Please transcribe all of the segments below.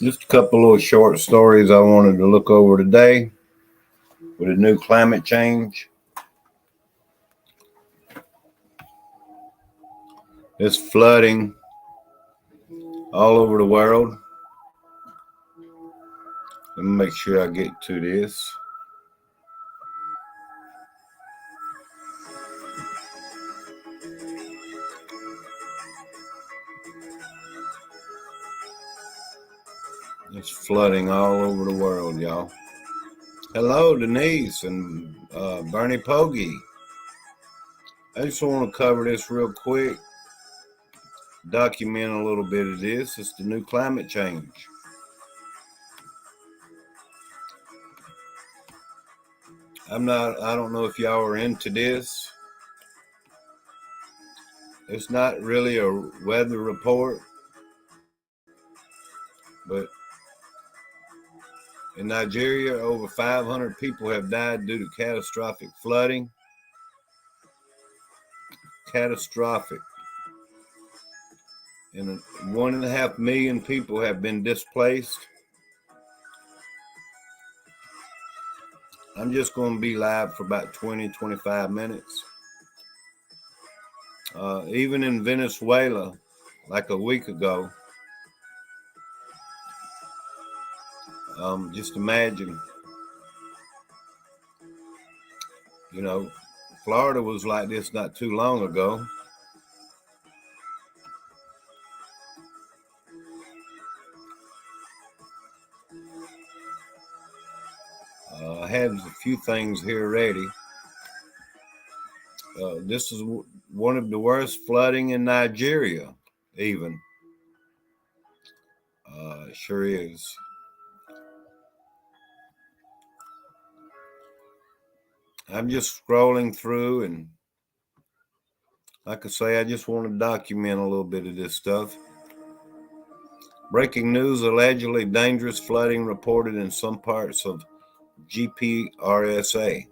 Just a couple little short stories I wanted to look over today with a new climate change. It's flooding all over the world. Let me make sure I get to this. It's flooding all over the world, y'all. Hello, Denise and Bernie Pogge. I just want to cover this real quick, document a little bit of this. It's the new climate change. I don't know if y'all are into this. It's not really a weather report, but in Nigeria, over 500 people have died due to catastrophic flooding. Catastrophic. And 1.5 million people have been displaced. I'm just going to be live for about 20-25 minutes. Even in Venezuela, like a week ago, just imagine, Florida was like this not too long ago. I have a few things here ready. This is one of the worst flooding in Nigeria, even. Sure is. I'm just scrolling through, and like I say, I just want to document a little bit of this stuff. Breaking news: allegedly dangerous flooding reported in some parts of GPRSA.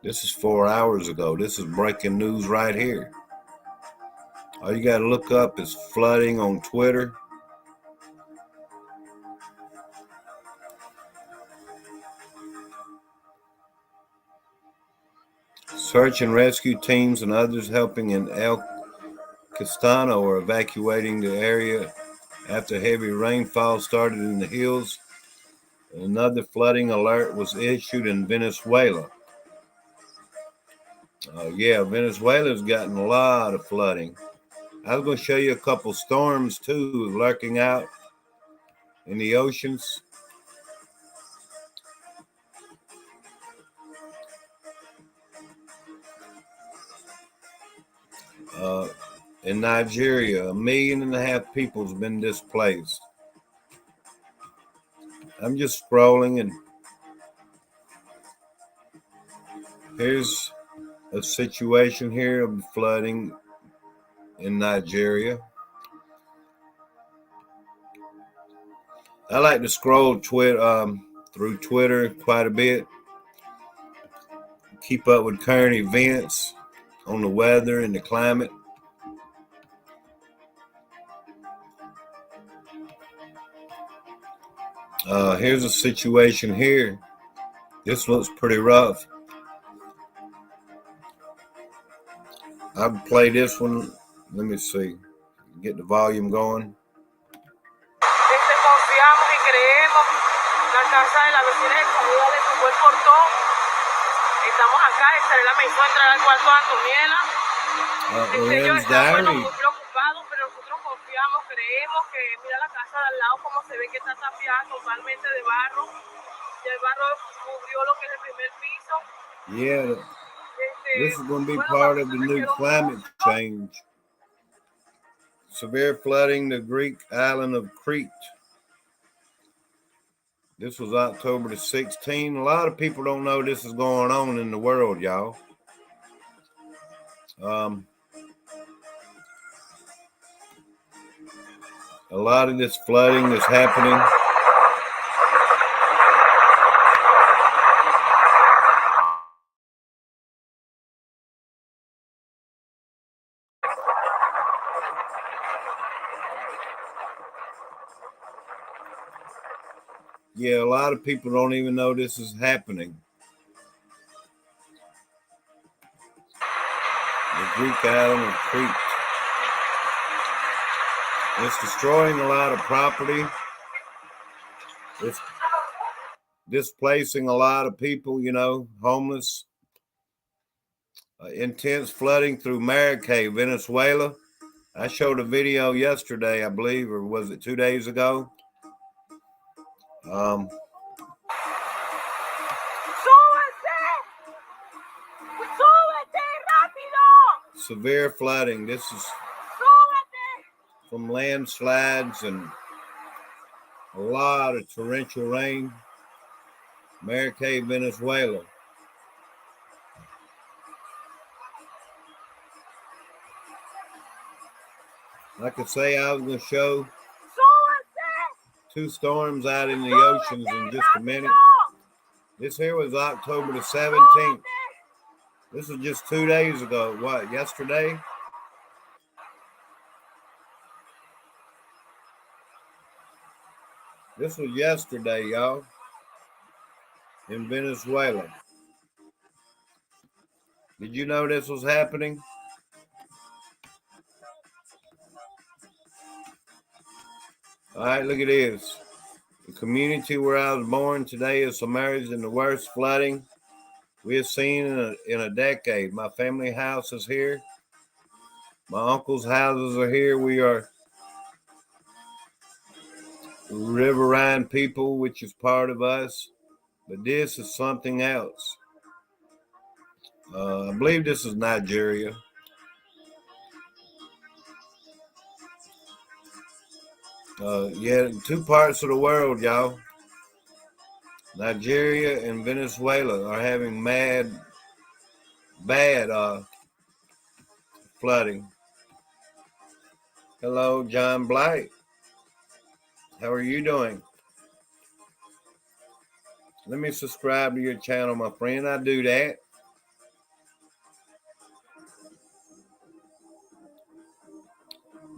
This is 4 hours ago. This is breaking news right here. All you got to look up is flooding on Twitter. Search and rescue teams and others helping in El Castano are evacuating the area after heavy rainfall started in the hills. Another flooding alert was issued in Venezuela. Venezuela's gotten a lot of flooding. I was going to show you a couple storms too lurking out in the oceans. In Nigeria, 1.5 million people has been displaced. I'm just scrolling, and here's a situation here of flooding in Nigeria. I like to scroll through Twitter quite a bit, keep up with current events on the weather and the climate. Here's a situation here. This looks pretty rough. I'll play this one. Let me see. Get the volume going. Confiamos y creemos la casa de la vecina de comida de tu buen portón. Estamos acá, Isabela me hizo entrar al cuarto de Antoniela. Yo estamos muy preocupados, pero nosotros confiamos, creemos que mira la casa de al lado como se ve que está tapiada totalmente de barro. Y el barro cubrió lo que es el primer piso. Yeah, this is going to be part of the new climate change Severe flooding the Greek island of Crete. This was October the 16th. A lot of people don't know this is going on in the world, y'all. A lot of this flooding is happening. Yeah, a lot of people don't even know this is happening. The Greek island of Crete. It's destroying a lot of property. It's displacing a lot of people, homeless. Intense flooding through Maracay, Venezuela. I showed a video yesterday, I believe, or was it 2 days ago? Severe flooding. This is from landslides and a lot of torrential rain. Maracay, Venezuela. Like I say, I was going to show 2 storms out in the oceans in just a minute. This here was October the 17th. This was just 2 days ago. What, yesterday? This was yesterday, y'all, in Venezuela. Did you know this was happening? All right, look at this. The community where I was born today is submerged in the worst flooding we have seen in a decade. My family house is here. My uncle's houses are here. We are riverine people, which is part of us. But this is something else. I believe this is Nigeria. Yeah, 2 parts of the world, y'all. Nigeria and Venezuela are having bad flooding. Hello, John Blight. How are you doing? Let me subscribe to your channel, my friend. I do that.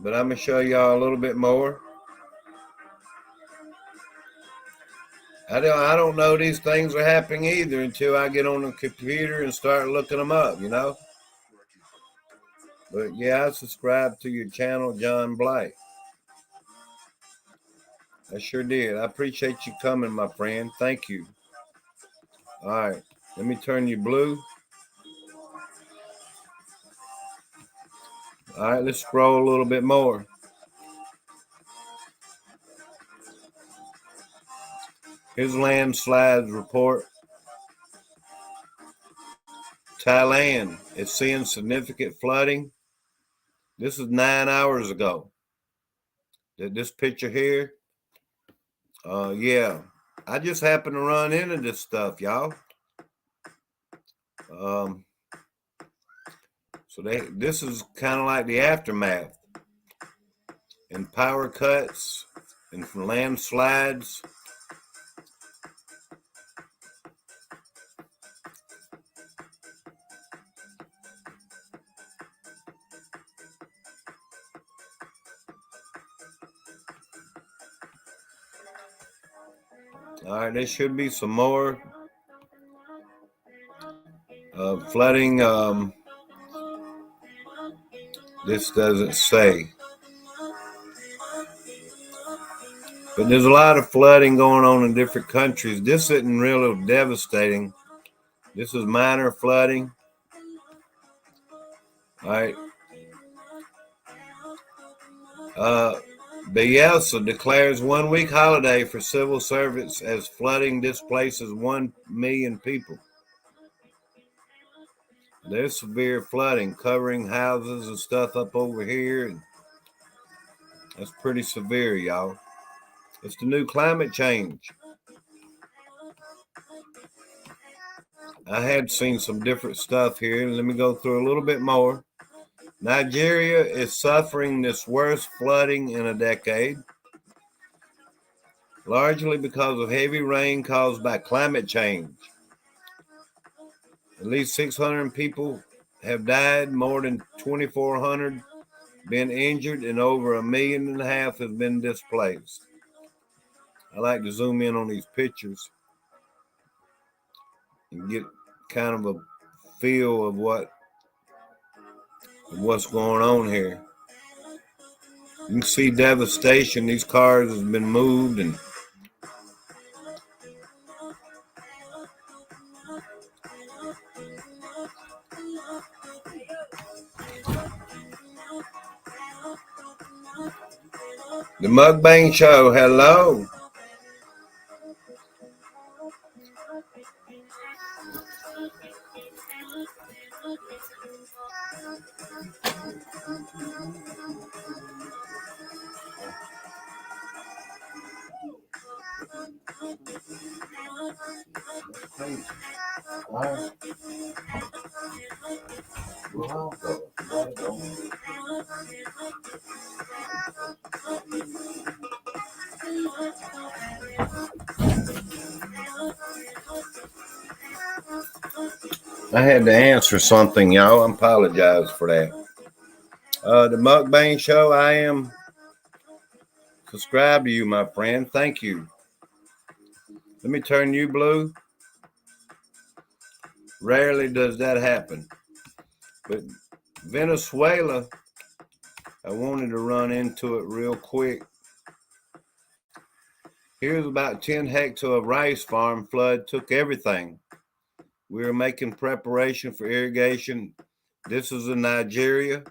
But I'm going to show y'all a little bit more. I don't know these things are happening either until I get on the computer and start looking them up, But yeah, I subscribe to your channel, John Blight. I sure did. I appreciate you coming, my friend. Thank you. All right. Let me turn you blue. All right, let's scroll a little bit more. Here's landslides report. Thailand is seeing significant flooding. This is 9 hours ago. This picture here. Yeah. I just happened to run into this stuff, y'all. So this is kind of like the aftermath. And power cuts and landslides. All right, there should be some more flooding. This doesn't say. But there's a lot of flooding going on in different countries. This isn't really devastating. This is minor flooding. All right. Bielsa declares 1 week holiday for civil servants as flooding displaces 1 million people. There's severe flooding covering houses and stuff up over here. That's pretty severe, y'all. It's the new climate change. I had seen some different stuff here. Let me go through a little bit more. Nigeria is suffering this worst flooding in a decade, largely because of heavy rain caused by climate change. At least 600 people have died, more than 2,400 been injured, and over 1.5 million have been displaced. I like to zoom in on these pictures and get kind of a feel of what's going on here. You can see devastation. These cars have been moved, and the Mukbang Show. Hello. I had to answer something, y'all. I apologize for that. The Mukbang Show, I am subscribed to you, my friend. Thank you. Let me turn you blue. Rarely does that happen. But Venezuela, I wanted to run into it real quick. Here's about 10 hectares of rice farm. Flood took everything. We are making preparation for irrigation. This is in Nigeria.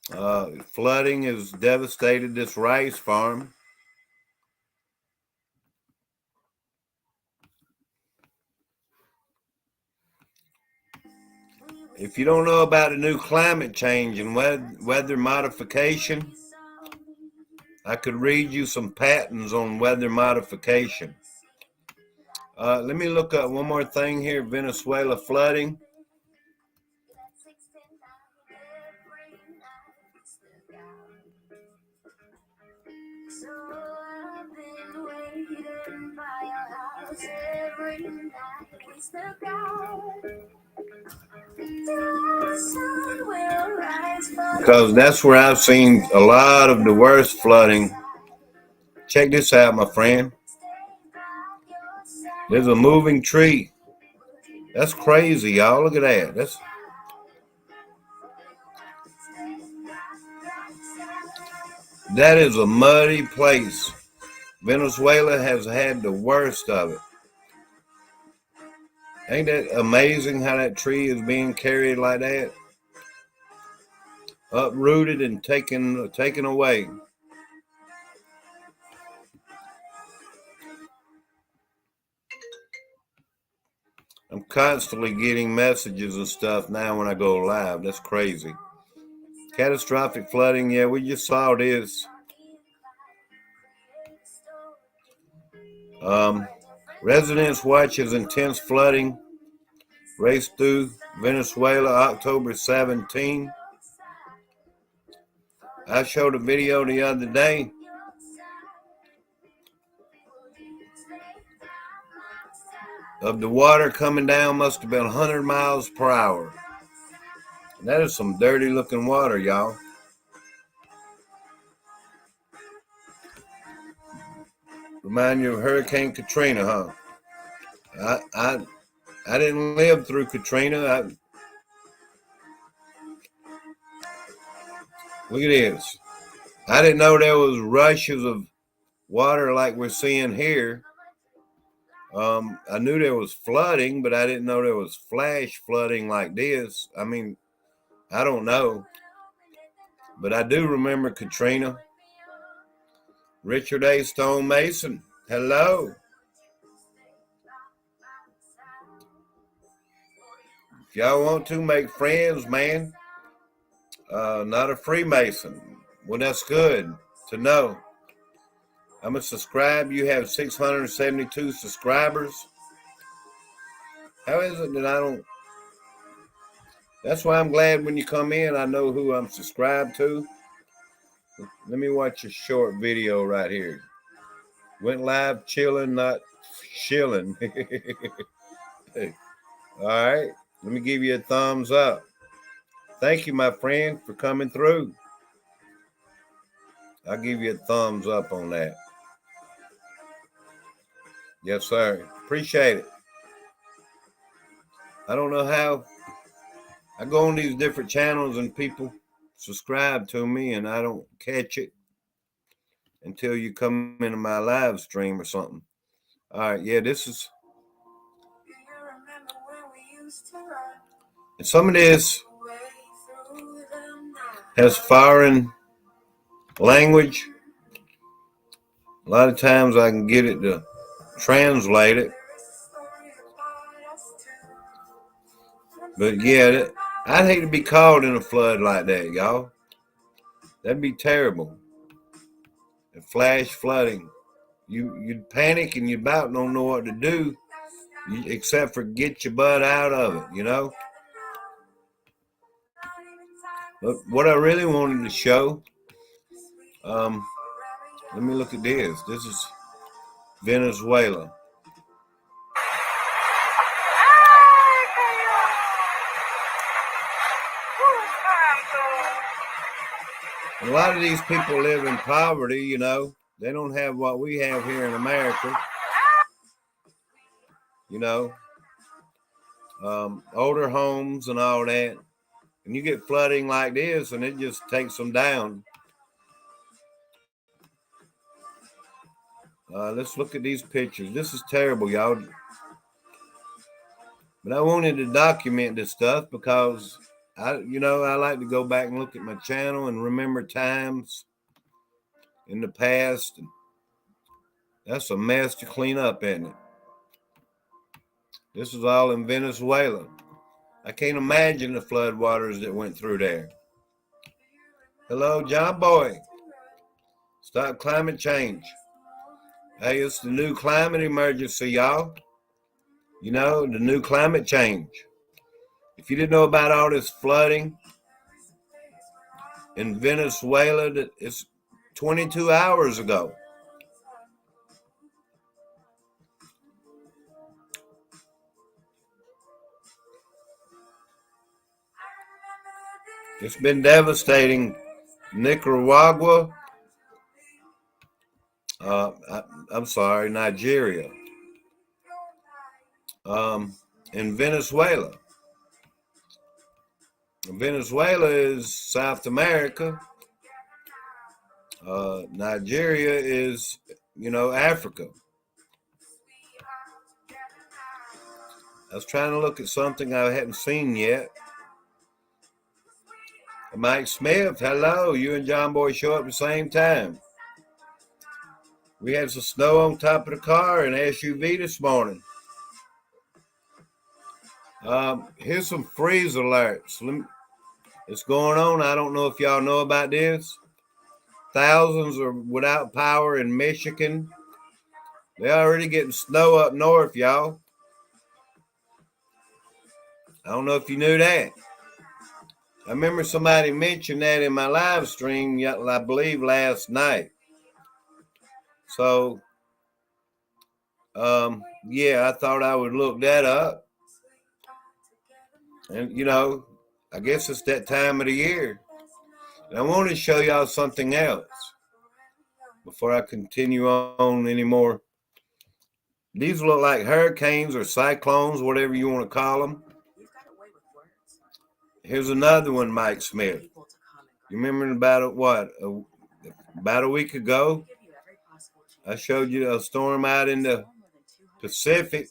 Flooding has devastated this rice farm. If you don't know about the new climate change and weather modification, I could read you some patents on weather modification. Let me look up one more thing here. Venezuela flooding. Because that's where I've seen a lot of the worst flooding. Check this out, my friend. There's a moving tree. That's crazy, y'all. Look at that. That is a muddy place. Venezuela has had the worst of it. Ain't that amazing how that tree is being carried like that? Uprooted and taken away. I'm constantly getting messages and stuff now when I go live. That's crazy. Catastrophic flooding. Yeah, we just saw this. Residents watch as intense flooding raced through Venezuela October 17. I showed a video the other day. Of the water coming down, must have been 100 miles per hour. That is some dirty looking water, y'all. Remind you of Hurricane Katrina, huh? I didn't live through Katrina. Look at this. I didn't know there was rushes of water like we're seeing here. I knew there was flooding, but I didn't know there was flash flooding like this. I mean, I don't know. But I do remember Katrina. Richard A. Stone Mason, hello. If y'all want to make friends, man, Not a Freemason. Well, that's good to know. I'm a subscribe. You have 672 subscribers. How is it that I don't? That's why I'm glad when you come in, I know who I'm subscribed to. Let me watch a short video right here. Went live chilling, not shilling. All right. Let me give you a thumbs up. Thank you, my friend, for coming through. I'll give you a thumbs up on that. Yes, sir. Appreciate it. I don't know how. I go on these different channels and people subscribe to me and I don't catch it until you come into my live stream or something. All right. Yeah, this is. And some of this has foreign language. A lot of times I can get it to translate it. But yeah, I'd hate to be caught in a flood like that, y'all. That'd be terrible. A flash flooding. You'd panic and you about don't know what to do except for get your butt out of it, you know? But what I really wanted to show, let me look at this. This is Venezuela. A lot of these people live in poverty, you know. They don't have what we have here in America. You know, older homes and all that. And you get flooding like this and it just takes them down. Let's look at these pictures. This is terrible, y'all. But I wanted to document this stuff because I like to go back and look at my channel and remember times in the past. That's a mess to clean up, isn't it? This is all in Venezuela. I can't imagine the flood waters that went through there. Hello, John Boy. Stop climate change. Hey, it's the new climate emergency, y'all. You know, the new climate change. If you didn't know about all this flooding in Venezuela, it's 22 hours ago. It's been devastating. Nicaragua. I'm sorry, Nigeria. In Venezuela. Venezuela is South America. Nigeria is, Africa. I was trying to look at something I hadn't seen yet. Mike Smith, hello. You and John Boy show up at the same time. We had some snow on top of the car and SUV this morning. Here's some freeze alerts. It's going on. I don't know if y'all know about this. Thousands are without power in Michigan. They're already getting snow up north, y'all. I don't know if you knew that. I remember somebody mentioned that in my live stream, I believe last night. So, I thought I would look that up. And, I guess it's that time of the year. And I want to show y'all something else before I continue on anymore. These look like hurricanes or cyclones, whatever you want to call them. Here's another one, Mike Smith. You remember about a week ago, I showed you a storm out in the Pacific.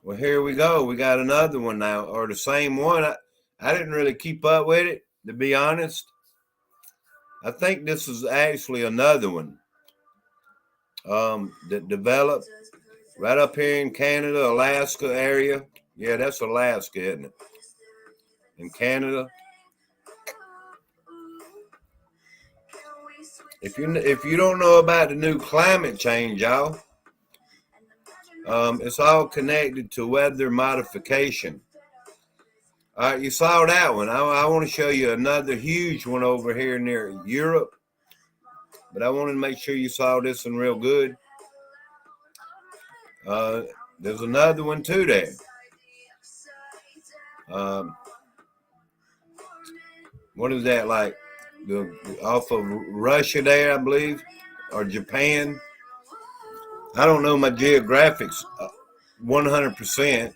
Well, here we go. We got another one now, or the same one. I didn't really keep up with it, to be honest. I think this is actually another one that developed right up here in Canada, Alaska area. Yeah, that's Alaska, isn't it? In Canada. If you don't know about the new climate change, y'all, it's all connected to weather modification. All right, you saw that one. I want to show you another huge one over here near Europe, but I wanted to make sure you saw this one real good. There's another one too there. What is that, like off of Russia there, I believe, or Japan? I don't know my geographics 100%,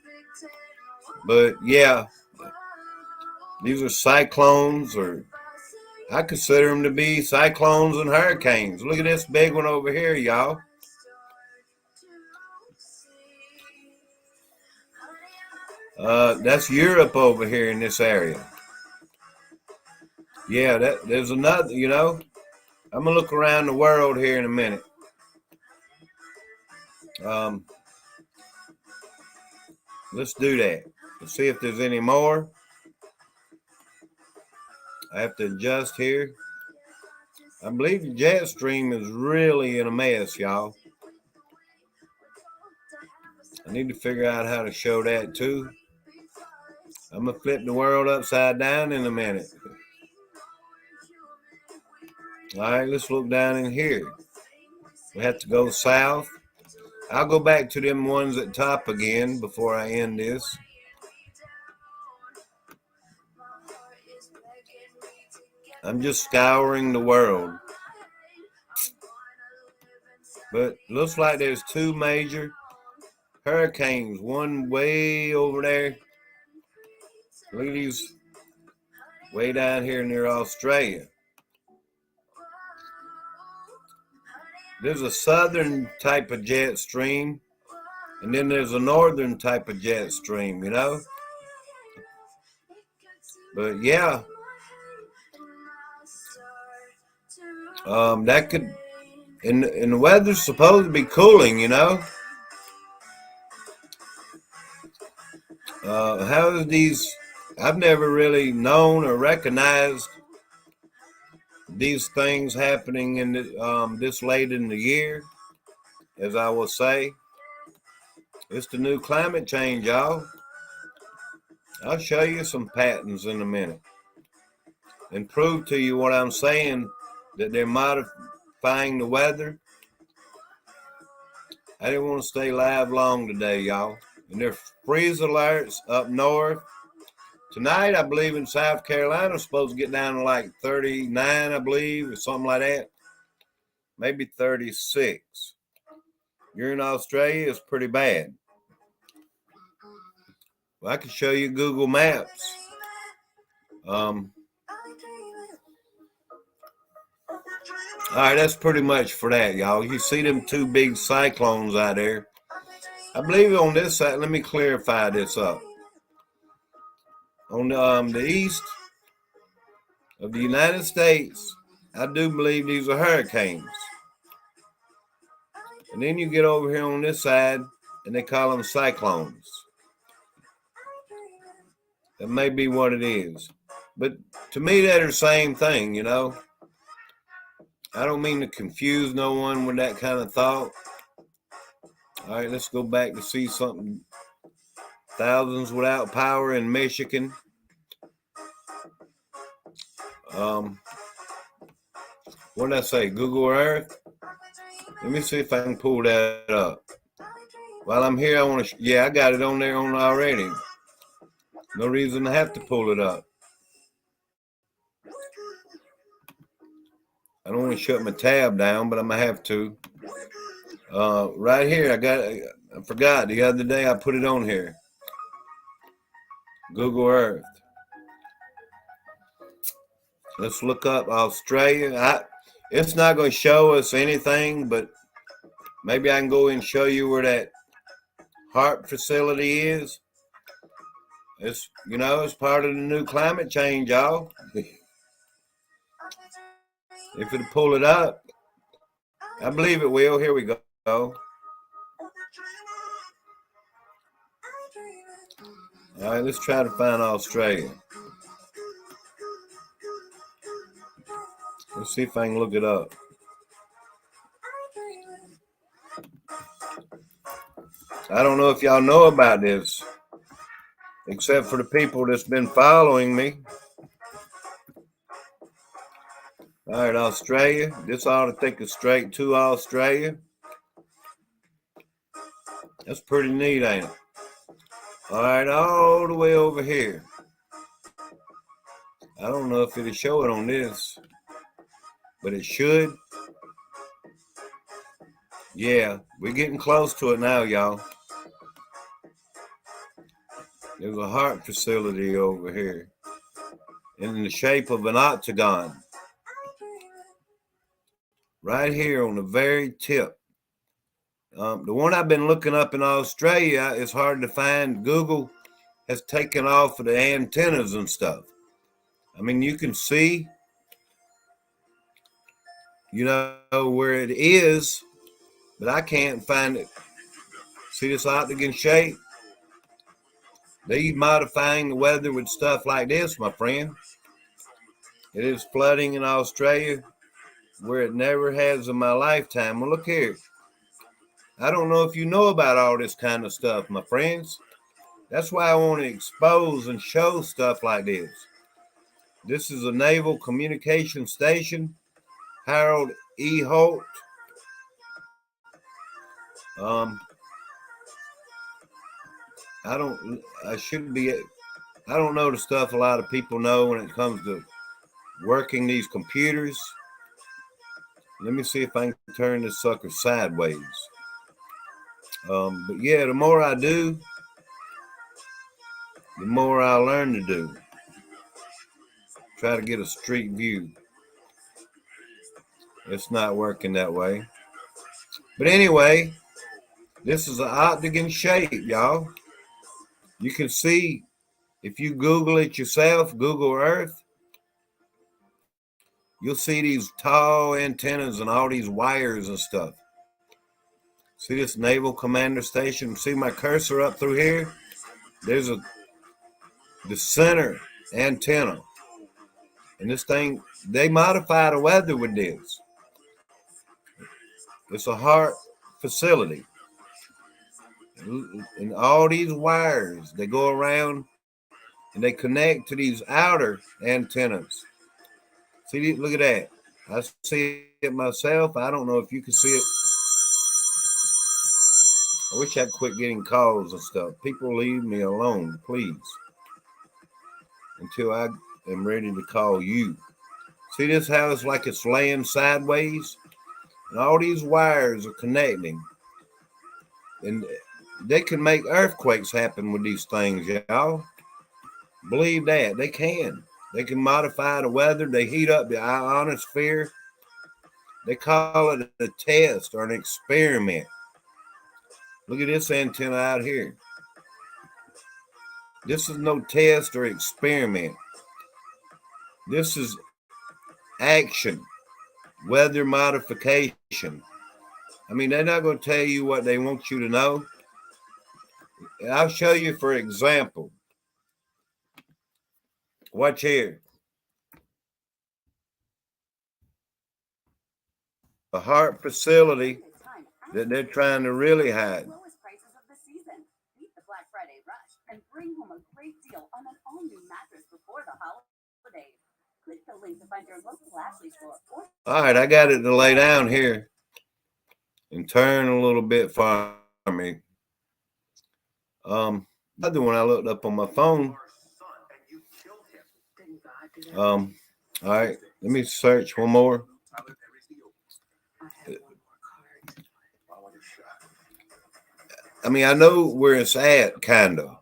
but yeah, these are cyclones, or I consider them to be cyclones and hurricanes. Look at this big one over here, y'all. That's Europe over here in this area. Yeah, there's another, you know. I'm going to look around the world here in a minute. Let's do that. Let's see if there's any more. I have to adjust here. I believe the jet stream is really in a mess, y'all. I need to figure out how to show that too. I'm going to flip the world upside down in a minute. All right, let's look down in here. We have to go south. I'll go back to them ones at top again before I end this. I'm just scouring the world. But looks like there's two major hurricanes. One way over there. Look at these way down here near Australia. There's a southern type of jet stream, and then there's a northern type of jet stream, you know. But yeah, that could, and the weather's supposed to be cooling, you know. How is these? I've never really known or recognized these things happening in this late in the year, as I will say. It's the new climate change, y'all. I'll show you some patterns in a minute and prove to you what I'm saying, that they're modifying the weather. I didn't want to stay live long today, y'all. And there are freeze alerts up north. Tonight, I believe in South Carolina, it's supposed to get down to like 39, I believe, or something like that. Maybe 36. You're in Australia, it's pretty bad. Well, I can show you Google Maps. All right, that's pretty much for that, y'all. You see them two big cyclones out there. I believe on this side, let me clarify this up. On the east of the United States, I do believe these are hurricanes. And then you get over here on this side, and they call them cyclones. That may be what it is. But to me, they're the same thing, you know. I don't mean to confuse no one with that kind of thought. All right, let's go back to see something. Thousands without power in Michigan. What did I say? Google Earth? Let me see if I can pull that up. While I'm here, I want to... Yeah, I got it on there already. No reason to have to pull it up. I don't want to shut my tab down, but I'm going to have to. Right here, I forgot the other day I put it on here. Google Earth. Let's look up Australia. It's not going to show us anything, but maybe I can go and show you where that HAARP facility is. It's, you know, it's part of the new climate change, y'all. If it'll pull it up, I believe it will. Here we go. All right, let's try to find Australia. Let's see if I can look it up. I don't know if y'all know about this, except for the people that's been following me. All right, Australia. This ought to take us straight to Australia. That's pretty neat, ain't it? All right, all the way over here. I don't know if it'll show it on this, but it should. Yeah, we're getting close to it now, y'all. There's a heart facility over here in the shape of an octagon. Right here on the very tip. The one I've been looking up in Australia is hard to find. Google has taken off of the antennas and stuff. I mean, you can see, where it is, but I can't find it. See this octagon shape? They're modifying the weather with stuff like this, my friend. It is flooding in Australia where it never has in my lifetime. Well, look here. I don't know if you know about all this kind of stuff, my friends. That's why I want to expose and show stuff like this. This is a naval communication station. Harold E. Holt. I don't know the stuff a lot of people know when it comes to working these computers. Let me see if I can turn this sucker sideways. But yeah, the more I do, the more I learn to do. Try to get a street view. It's not working that way. But anyway, this is an octagon shape, y'all. You can see, if you Google it yourself, Google Earth, you'll see these tall antennas and all these wires and stuff. See this Naval Commander Station? See my cursor up through here? There's the center antenna. And this thing, they modify the weather with this. It's a heart facility. And all these wires, they go around and they connect to these outer antennas. See, look at that. I see it myself. I don't know if you can see it. I wish I'd quit getting calls and stuff. People leave me alone, please, until I am ready to call you. See this how it's like it's laying sideways? And all these wires are connecting. And they can make earthquakes happen with these things, y'all. Believe that. They can. They can modify the weather. They heat up the ionosphere. They call it a test or an experiment. Look at this antenna out here. This is no test or experiment. This is action, weather modification. I mean, they're not going to tell you what they want you to know. I'll show you, for example. Watch here. A heart facility that they're trying to really hide. Lowest prices of the season. Beat the Black Friday rush and bring home a great deal on an all-new mattress before the holidays. Click the link to find your local Ashley store. All right, I got it to lay down here and turn a little bit for me. Other one I looked up on my phone. All right, let me search one more. I mean, I know where it's at, kind of.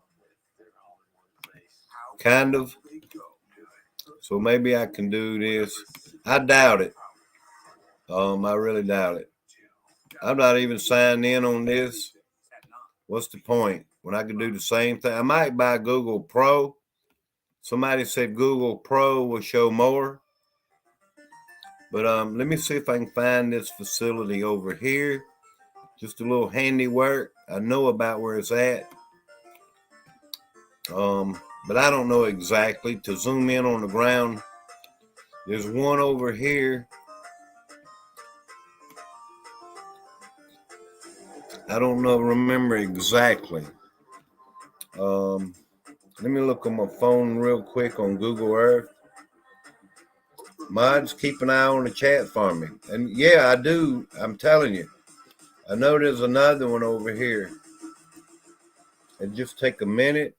So maybe I can do this. I doubt it. I really doubt it. I'm not even signed in on this. What's the point when I can do the same thing? I might buy Google Pro. Somebody said Google Pro will show more. But let me see if I can find this facility over here. Just a little handiwork. I know about where it's at. But I don't know exactly. To zoom in on the ground There's one over here. I don't remember exactly. Let me look on my phone real quick on Google Earth. Mods, keep an eye on the chat for me. And yeah, I do. I'm telling you. I know there's another one over here. It just take a minute.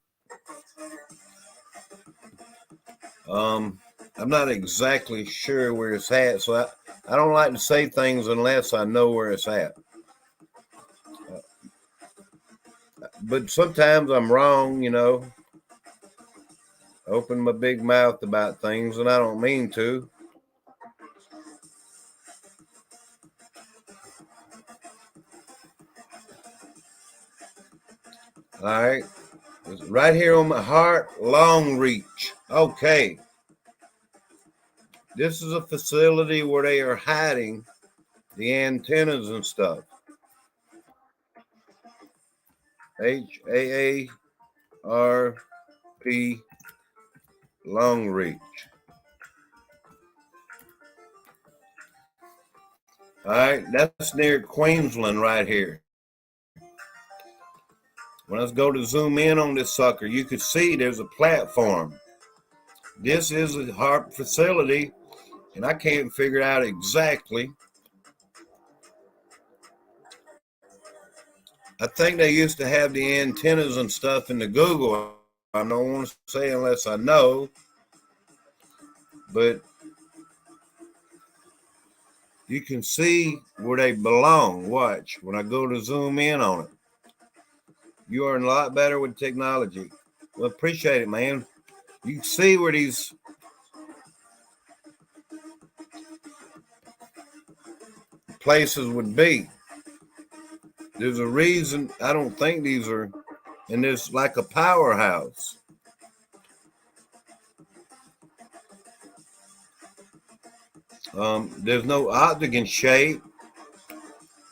I'm not exactly sure where it's at, so I don't like to say things unless I know where it's at. But sometimes I'm wrong, I open my big mouth about things and I don't mean to. All right. It's right here on my heart, Long Reach. Okay. This is a facility where they are hiding the antennas and stuff. HAARP Long Reach. All right, that's near Queensland right here. When I go to zoom in on this sucker, you can see there's a platform. This is a HAARP facility, and I can't figure out exactly. I think they used to have the antennas and stuff in the Google. I don't want to say unless I know, but you can see where they belong. Watch, when I go to zoom in on it. You are a lot better with technology. Well, appreciate it, man. You can see where these places would be. There's a reason I don't think these are, and there's like a powerhouse. There's no octagon shape.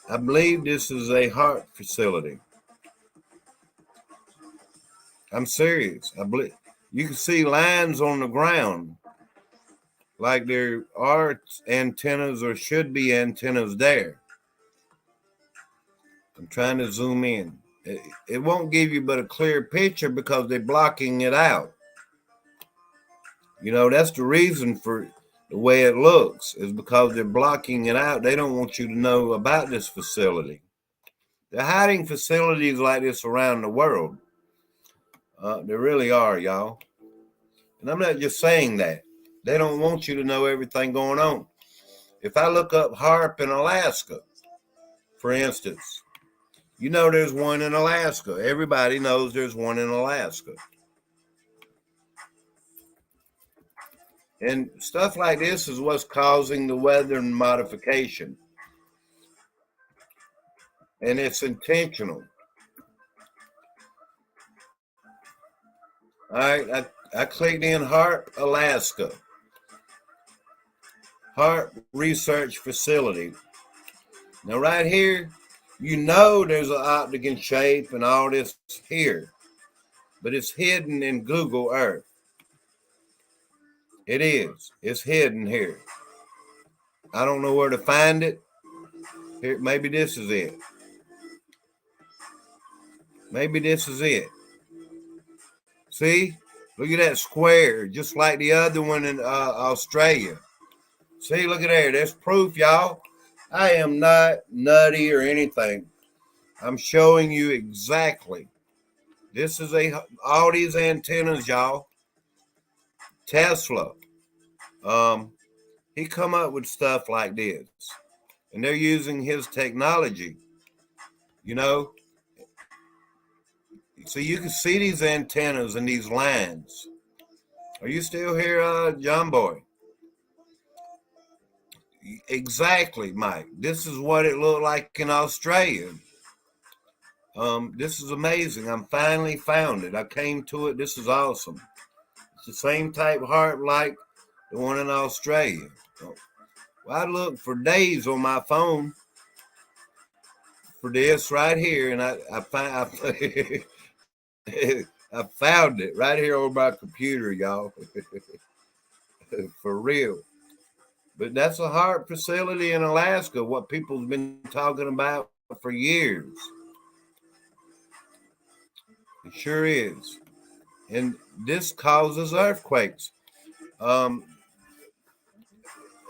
I believe this is a HAARP facility. I'm serious. I believe you can see lines on the ground, like there are antennas or should be antennas there. I'm trying to zoom in. It won't give you but a clear picture because they're blocking it out. That's the reason for the way it looks, is because they're blocking it out. They don't want you to know about this facility. They're hiding facilities like this around the world. They really are, y'all. And I'm not just saying that. They don't want you to know everything going on. If I look up HAARP in Alaska, for instance, there's one in Alaska. Everybody knows there's one in Alaska. And stuff like this is what's causing the weather modification. And it's intentional. All right, I clicked in HAARP, Alaska. HAARP Research Facility. Now right here, there's an octagon shape and all this here, but it's hidden in Google Earth. It is. It's hidden here. I don't know where to find it. Here, maybe this is it. Maybe this is it. See? Look at that square, just like the other one in Australia. See, look at there. There's proof, y'all. I am not nutty or anything. I'm showing you exactly. This is all these antennas, y'all. Tesla. He come up with stuff like this. And they're using his technology. So you can see these antennas and these lines. Are you still here, John Boy? Exactly, Mike. This is what it looked like in Australia. This is amazing. I'm finally found it. I came to it. This is awesome. It's the same type of HAARP like the one in Australia. Well, I looked for days on my phone for this right here, and I found it right here on my computer, y'all. For real. But that's a HAARP facility in Alaska, what people's been talking about for years. It sure is. And this causes earthquakes.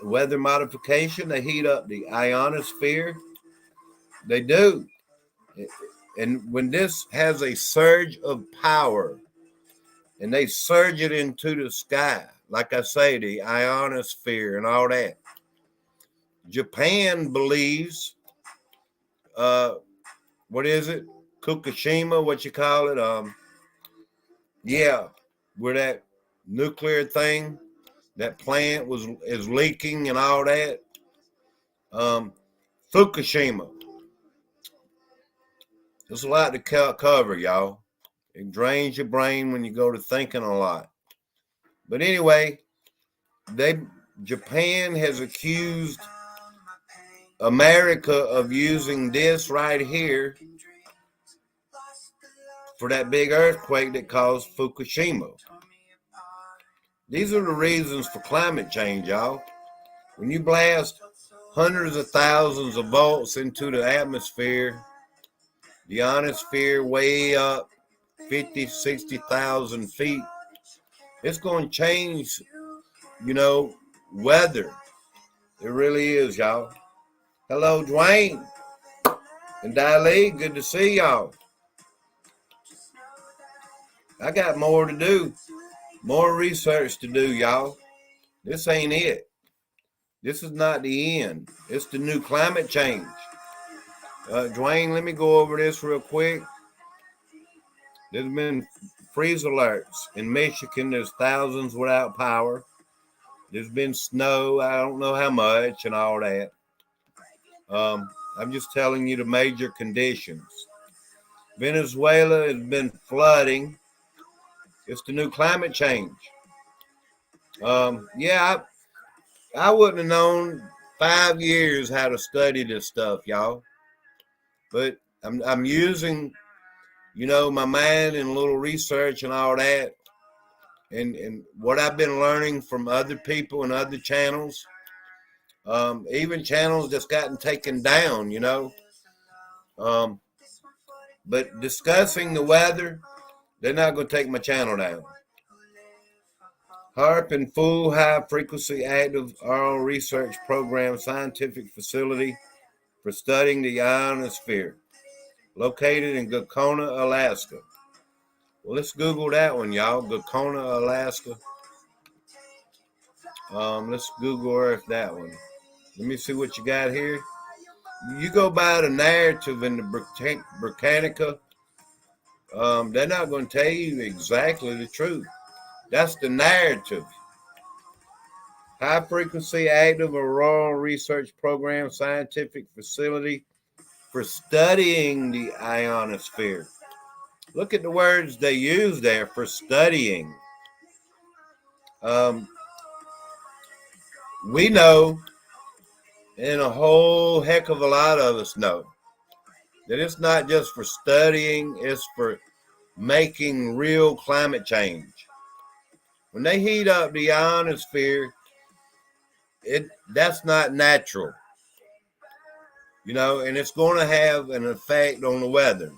Weather modification, they heat up the ionosphere. They do. And when this has a surge of power and they surge it into the sky, like I say, the ionosphere and all that, Japan believes, what is it? Fukushima, what you call it? Yeah, where that nuclear thing, that plant is leaking and all that. Fukushima. There's a lot to cover, y'all. It drains your brain when you go to thinking a lot. But anyway, Japan has accused America of using this right here for that big earthquake that caused Fukushima. These are the reasons for climate change, y'all. When you blast hundreds of thousands of volts into the atmosphere, the ionosphere way up 50, 60,000 feet, it's going to change, weather. It really is, y'all. Hello, Dwayne and Dali. Good to see y'all. I got more to do, more research to do, y'all. This ain't it. This is not the end. It's the new climate change. Dwayne, let me go over this real quick. There's been freeze alerts in Michigan. There's thousands without power. There's been snow. I don't know how much and all that. I'm just telling you the major conditions. Venezuela has been flooding. It's the new climate change. I wouldn't have known 5 years how to study this stuff, y'all. But I'm using, my mind and a little research and all that. And what I've been learning from other people and other channels, even channels that's gotten taken down, But discussing the weather, they're not going to take my channel down. HAARP and Full High Frequency Active Auroral Research Program Scientific Facility for Studying the Ionosphere, located in Gakona, Alaska. Well, let's Google that one, y'all. Gakona, Alaska. Let's Google Earth that one. Let me see what you got here. You go by the narrative in the Britannica, they're not going to tell you exactly the truth. That's the narrative. High Frequency Active Auroral Research Program Scientific Facility for Studying the Ionosphere. Look at the words they use there for studying. We know, and a whole heck of a lot of us know, that it's not just for studying, it's for making real climate change. When they heat up the ionosphere, that's not natural. And it's going to have an effect on the weather.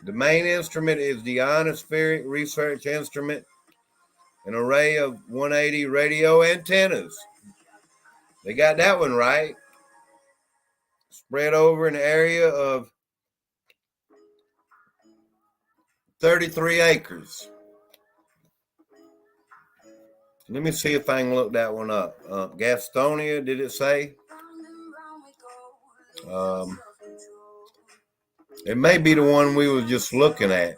The main instrument is the Ionospheric Research Instrument, an array of 180 radio antennas. They got that one right. Spread over an area of 33 acres. Let me see if I can look that one up. Gastonia, did it say? It may be the one we were just looking at.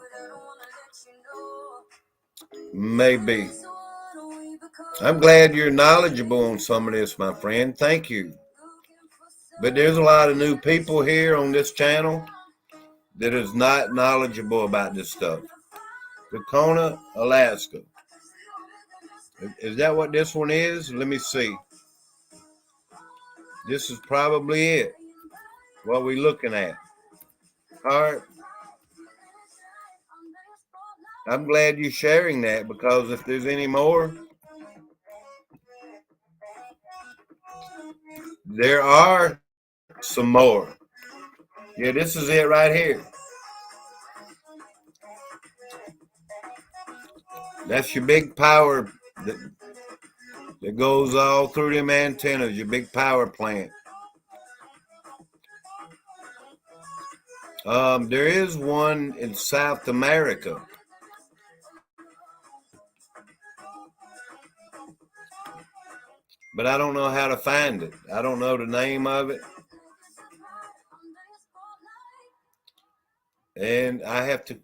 Maybe. I'm glad you're knowledgeable on some of this, my friend. Thank you. But there's a lot of new people here on this channel that is not knowledgeable about this stuff. Gakona, Alaska. Is that what this one is? Let me see. This is probably it. What we looking at. All right. I'm glad you're sharing that, because if there's any more, There are some more. Yeah, this is it right here. That's your big power that goes all through them antennas, your big power plant. There is one in South America. But I don't know how to find it. I don't know the name of it. And I have to,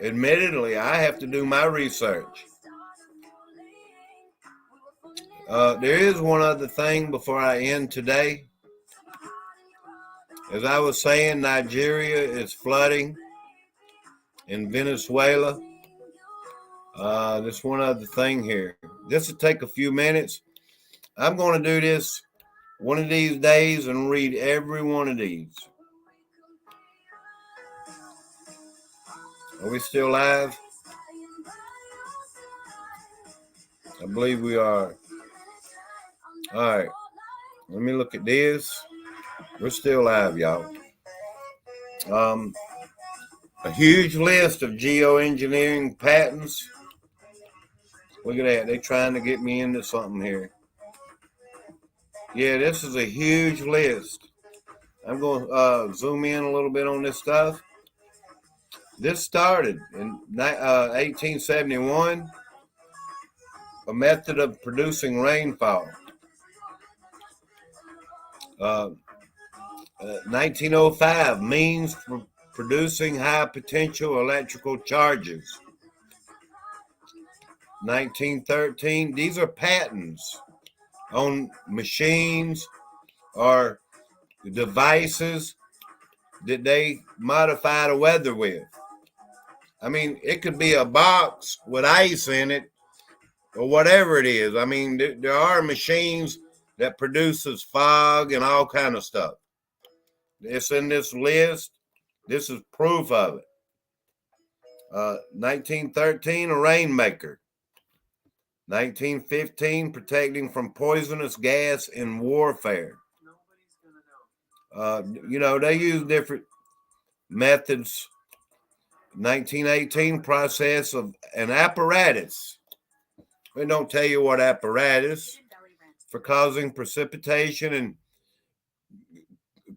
admittedly, I have to do my research. There is one other thing before I end today. As I was saying, Nigeria is flooding. In Venezuela. There's one other thing here. This will take a few minutes. I'm going to do this one of these days and read every one of these. Are we still live? I believe we are. All right. Let me look at this. We're still live, y'all. A huge list of geoengineering patents. Look at that. They're trying to get me into something here. Yeah, this is a huge list. I'm going to zoom in a little bit on this stuff. This started in 1871, a method of producing rainfall. 1905, means for producing high potential electrical charges. 1913, these are patents on machines or devices that they modify the weather with. I mean, it could be a box with ice in it or whatever it is. I mean, there are machines that produces fog and all kind of stuff. It's in this list. This is proof of it. 1913, a rainmaker. 1915, protecting from poisonous gas in warfare. They use different methods. 1918, process of an apparatus. They don't tell you what apparatus for causing precipitation and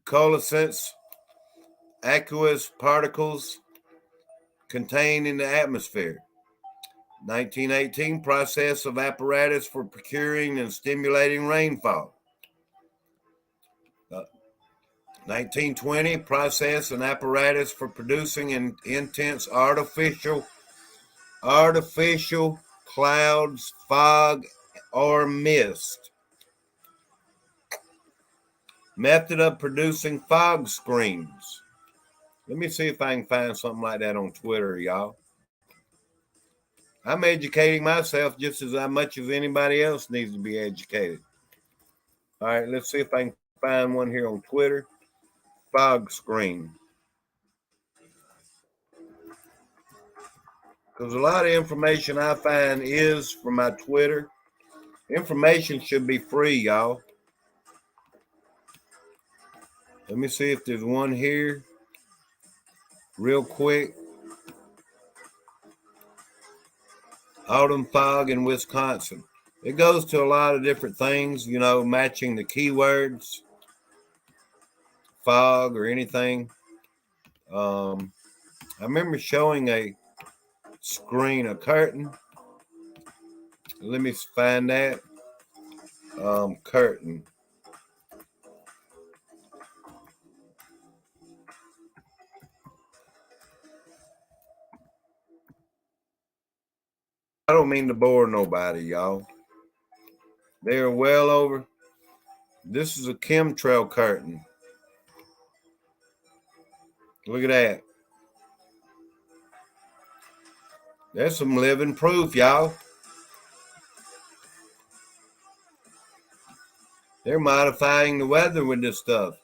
coalescence aqueous particles contained in the atmosphere. 1918, process of apparatus for procuring and stimulating rainfall. 1920, process and apparatus for producing an intense artificial clouds, fog, or mist. Method of producing fog screens. Let me see if I can find something like that on Twitter, y'all. I'm educating myself just as much as anybody else needs to be educated. All right, let's see if I can find one here on Twitter. Fog screen. Because a lot of information I find is from my Twitter. Information should be free, y'all. Let me see if there's one here real quick. Autumn fog in Wisconsin. It goes to a lot of different things, matching the keywords, fog or anything. I remember showing a screen, a curtain. Let me find that. Curtain. I don't mean to bore nobody, y'all. They are well over. This is a chemtrail curtain. Look at that. There's some living proof, y'all. They're modifying the weather with this stuff.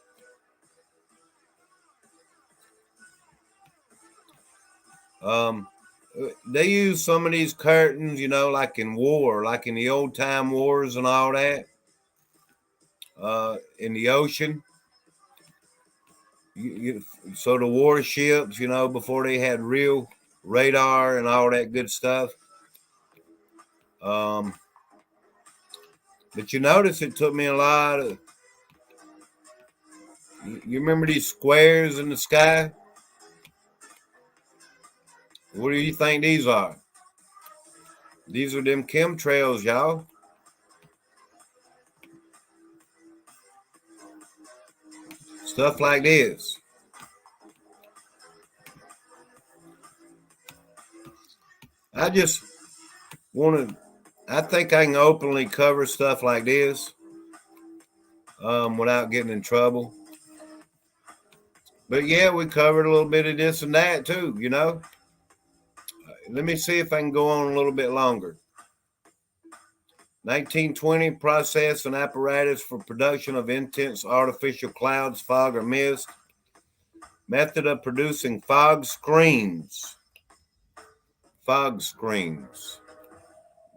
They use some of these curtains, like in war, like in the old time wars and all that. in the ocean. So the warships, before they had real radar and all that good stuff. But you notice it took me a lot of. You remember these squares in the sky? What do you think these are? These are them chemtrails, y'all. Stuff like this. I just I think I can openly cover stuff like this without getting in trouble. But yeah, we covered a little bit of this and that too, Let me see if I can go on a little bit longer. 1920, process and apparatus for production of intense artificial clouds, fog, or mist. Method of producing fog screens. Fog screens.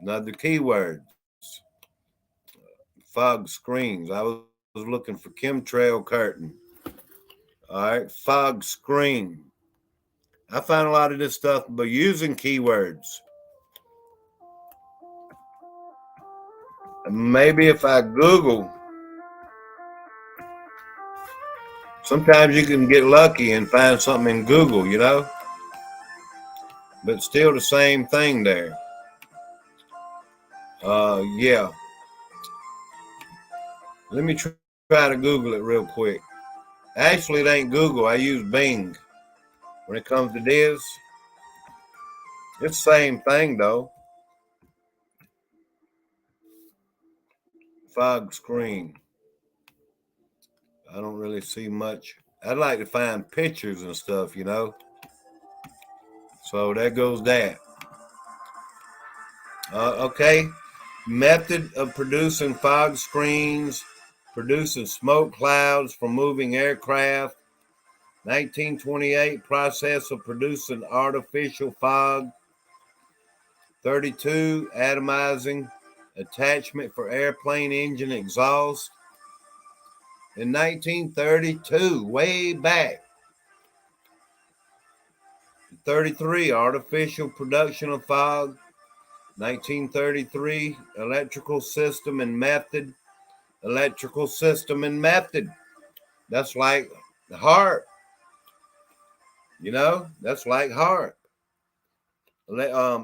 Another keyword. Fog screens. I was looking for chemtrail curtain. All right, fog screen. I found a lot of this stuff by using keywords. Maybe if I Google, sometimes you can get lucky and find something in Google, But still the same thing there. Yeah. Let me try to Google it real quick. Actually, it ain't Google. I use Bing. When it comes to this, it's the same thing, though. Fog screen. I don't really see much. I'd like to find pictures and stuff, So there goes that. Okay. Method of producing fog screens, producing smoke clouds from moving aircraft. 1928, process of producing artificial fog. 32, atomizing attachment for airplane engine exhaust. In 1932, way back. 33, artificial production of fog. 1933, electrical system and method. Electrical system and method. That's like HAARP. That's like HAARP.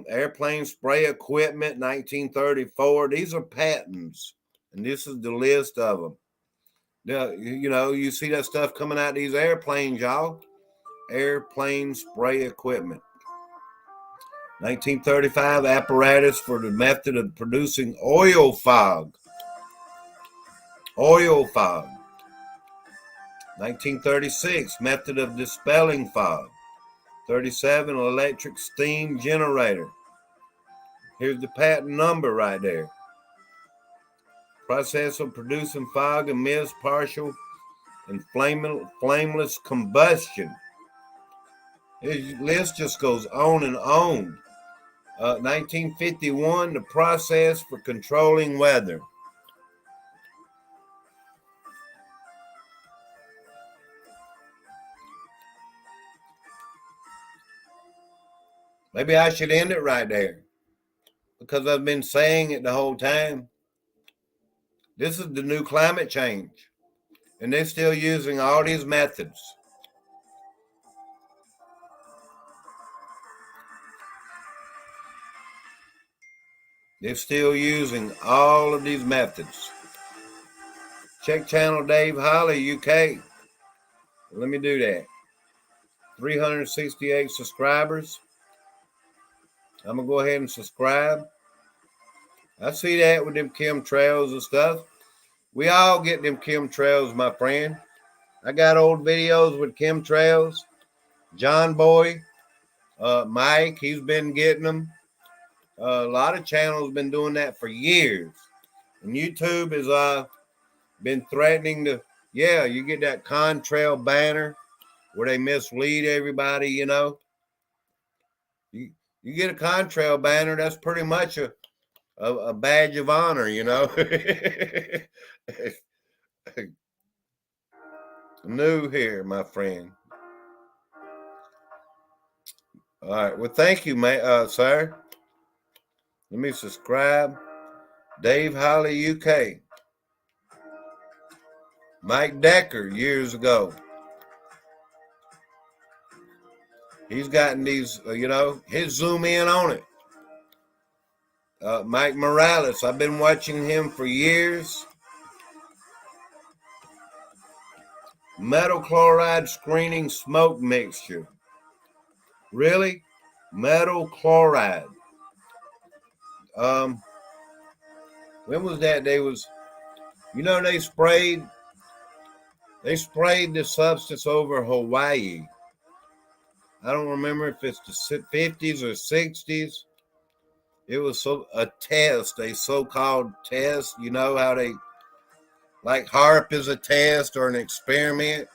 Airplane spray equipment, 1934. These are patents, and this is the list of them. You see that stuff coming out of these airplanes, y'all. Airplane spray equipment. 1935, apparatus for the method of producing oil fog. Oil fog. 1936, method of dispelling fog. 37, electric steam generator. Here's the patent number right there. Process of producing fog and mist, partial and flameless combustion. His list just goes on and on. 1951, the process for controlling weather. Maybe I should end it right there because I've been saying it the whole time. This is the new climate change, and they're still using all these methods. They're still using all of these methods. Check channel Dave Holly, UK. Let me do that. 368 subscribers. I'm going to go ahead and subscribe. I see that with them chemtrails and stuff. We all get them chemtrails, my friend. I got old videos with chemtrails. John Boy, Mike, he's been getting them. A lot of channels been doing that for years. And YouTube has been threatening to, you get that contrail banner where they mislead everybody, You get a contrail banner, that's pretty much a badge of honor, new here, my friend. All right. Well, thank you, sir. Let me subscribe. Dave Holly, UK. Mike Decker, years ago. He's gotten these, his zoom in on it. Mike Morales, I've been watching him for years. Metal chloride screening smoke mixture. Really? Metal chloride. When was that? They sprayed the substance over Hawaii. I don't remember if it's the 50s or 60s. It was a test, a so-called test. You know how they, like HAARP is a test or an experiment.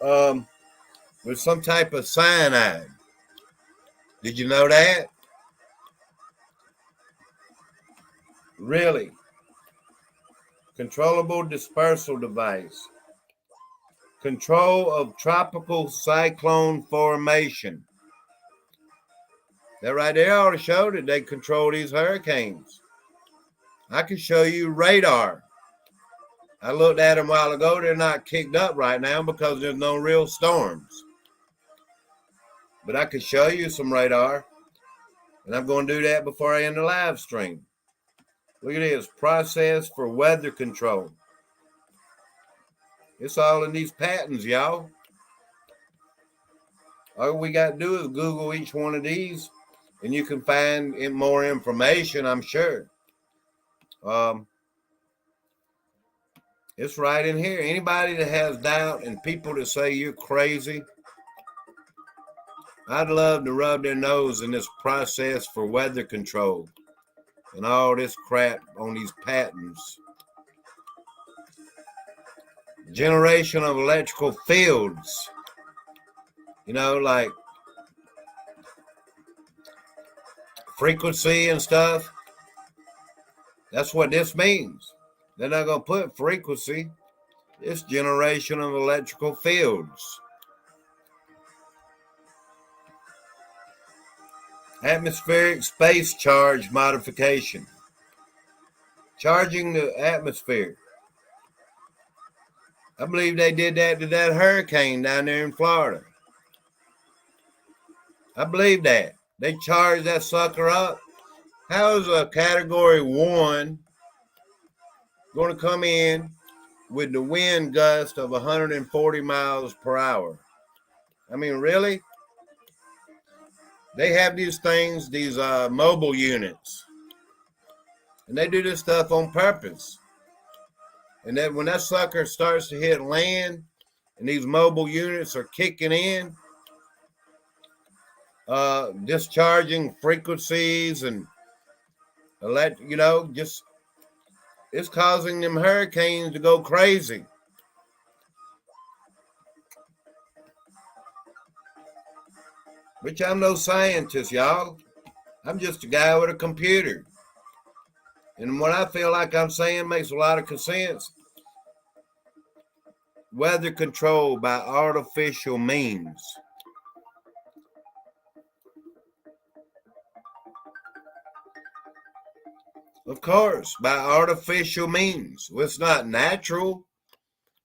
With some type of cyanide. Did you know that? Really? Controllable dispersal device. Control of tropical cyclone formation. That right there ought to show that they control these hurricanes. I can show you radar. I looked at them a while ago. They're not kicked up right now because there's no real storms. But I can show you some radar. And I'm going to do that before I end the live stream. Look at this. Process for weather control. It's all in these patents, y'all. All we got to do is Google each one of these, and you can find more information, I'm sure. It's right in here. Anybody that has doubt and people that say you're crazy, I'd love to rub their nose in this process for weather control and all this crap on these patents. Generation of electrical fields. Like frequency and stuff. That's what this means. They're not going to put frequency. It's generation of electrical fields. Atmospheric space charge modification. Charging the atmosphere. I believe they did that to that hurricane down there in Florida. I believe that. They charged that sucker up. How is a category 1 going to come in with the wind gust of 140 miles per hour? I mean, really? They have these things, these mobile units. And they do this stuff on purpose. And then when that sucker starts to hit land and these mobile units are kicking in, discharging frequencies and it's causing them hurricanes to go crazy. Which I'm no scientist, y'all. I'm just a guy with a computer. And what I feel like I'm saying makes a lot of sense. Weather control by artificial means. Of course, by artificial means. Well, it's not natural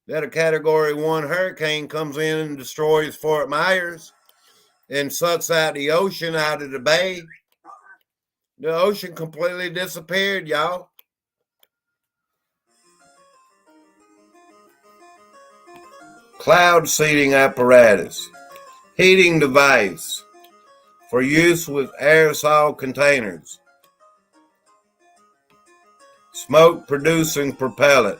that a category 1 hurricane comes in and destroys Fort Myers and sucks out the ocean out of the bay. The ocean completely disappeared, y'all. Cloud seeding apparatus. Heating device for use with aerosol containers. Smoke producing propellant.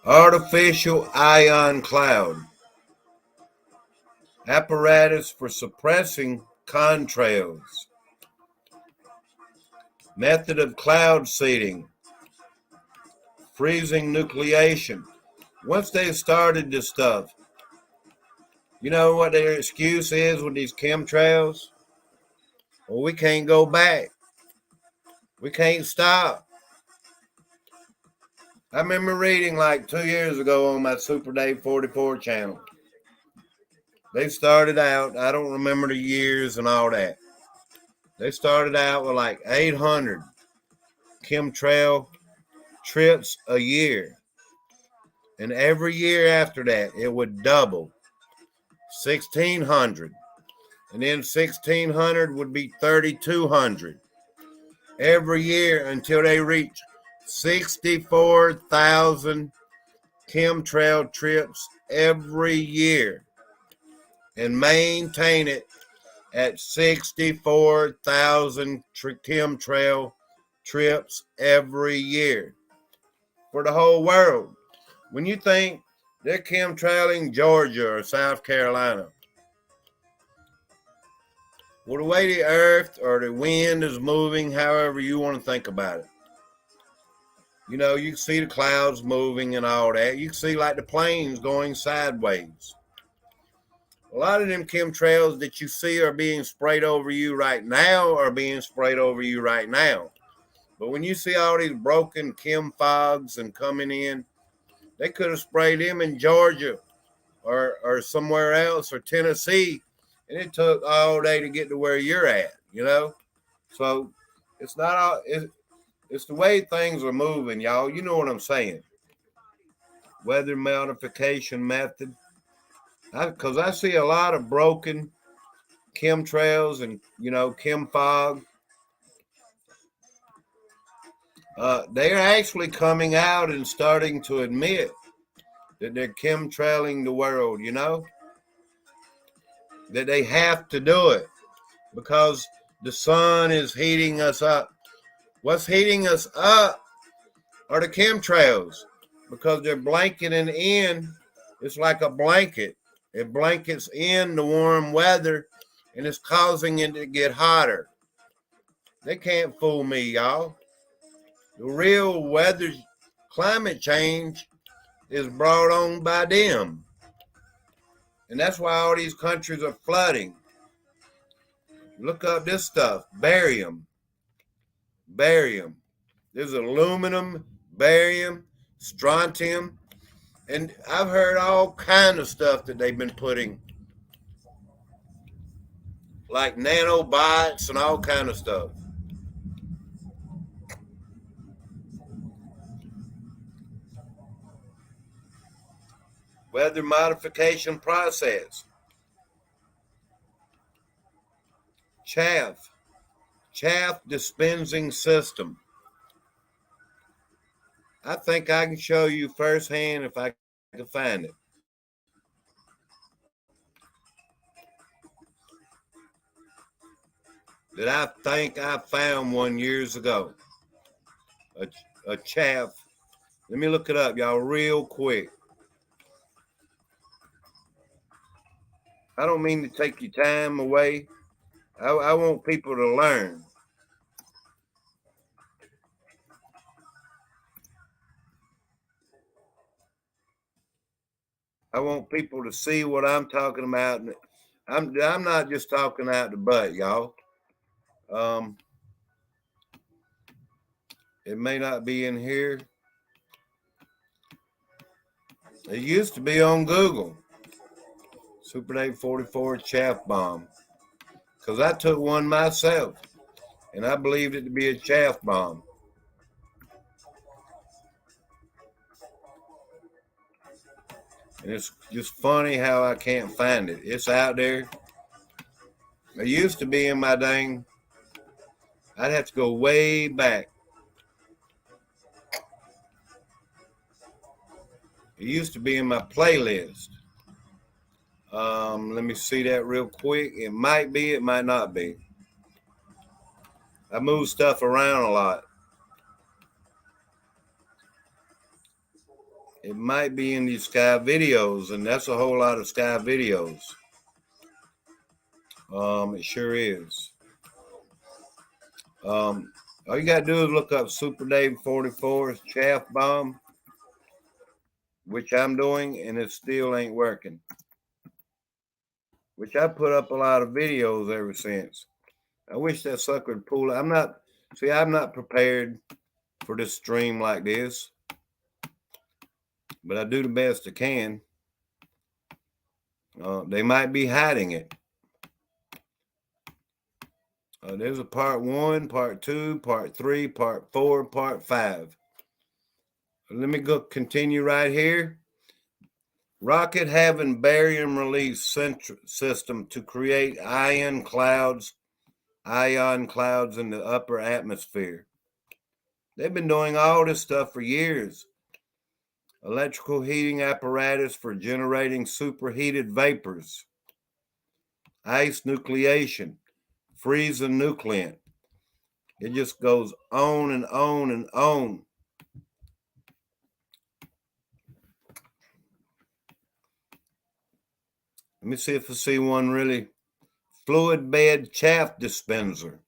Artificial ion cloud. Apparatus for suppressing contrails. Method of cloud seeding. Freezing nucleation. Once they started this stuff, you know what their excuse is with these chemtrails? Well, we can't go back. We can't stop. I remember reading like 2 years ago on my Super Dave 44 channel. They started out, I don't remember the years and all that. They started out with like 800 chemtrail trips a year. And every year after that, it would double. 1,600. And then 1,600 would be 3,200. Every year until they reach 64,000 chemtrail trips every year. And maintain it at 64,000 chemtrail trips every year for the whole world. When you think they're chemtrailing Georgia or South Carolina, well, the way the earth or the wind is moving, however you want to think about it, you know, you can see the clouds moving and all that. You can see like the planes going sideways. A lot of them chemtrails that you see are being sprayed over you right now are being sprayed over you right now. But when you see all these broken chem fogs and coming in, they could have sprayed them in Georgia or somewhere else or Tennessee, and it took all day to get to where you're at, you know? So it's not all, it's the way things are moving, y'all. You know what I'm saying. Weather modification method. Because I see a lot of broken chemtrails and, you know, chem fog. They're actually coming out and starting to admit that they're chemtrailing the world, you know? That they have to do it because the sun is heating us up. What's heating us up are the chemtrails because they're blanketing in. It's like a blanket. It blankets in the warm weather and it's causing it to get hotter. They can't fool me, y'all. The real weather, climate change is brought on by them. And that's why all these countries are flooding. Look up this stuff, barium. Barium. There's aluminum, barium, strontium, and I've heard all kind of stuff that they've been putting, like nanobots and all kind of stuff. Weather modification process. Chaff dispensing system. I think I can show you firsthand if I can find it. That I think I found one years ago. A chaff. Let me look it up, y'all, real quick. I don't mean to take your time away. I want people to learn. I want people to see what I'm talking about. I'm not just talking out the butt, y'all. It may not be in here. It used to be on Google. Super Dave 44 chaff bomb. Because I took one myself. And I believed it to be a chaff bomb. And it's just funny how I can't find it. It's out there. It used to be in my dang. I'd have to go way back. It used to be in my playlist. Let me see that real quick. It might be, it might not be. I move stuff around a lot. It might be in these Sky videos, and that's a whole lot of Sky videos. It sure is. All you gotta do is look up Super Dave 44's chaff bomb, which I'm doing, and it still ain't working. Which I put up a lot of videos ever since. I wish that sucker would pull. I'm not prepared for this stream like this. but I do the best I can. They might be hiding it. There's a part 1, part 2, part 3, part 4, part 5. Let me go continue right here. Rocket having barium release system to create ion clouds in the upper atmosphere. They've been doing all this stuff for years. Electrical heating apparatus for generating superheated vapors. Ice nucleation. Freezing nucleant. It just goes on and on and on. Let me see if I see one really. Fluid bed chaff dispenser.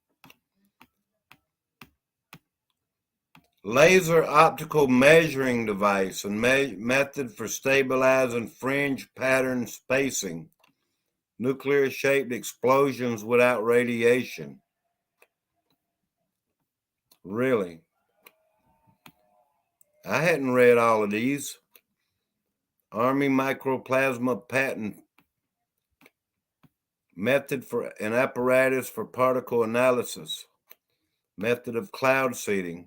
Laser optical measuring device and method for stabilizing fringe pattern spacing. Nuclear shaped explosions without radiation. Really? I hadn't read all of these. Army microplasma patent. Method for an apparatus for particle analysis. Method of cloud seeding.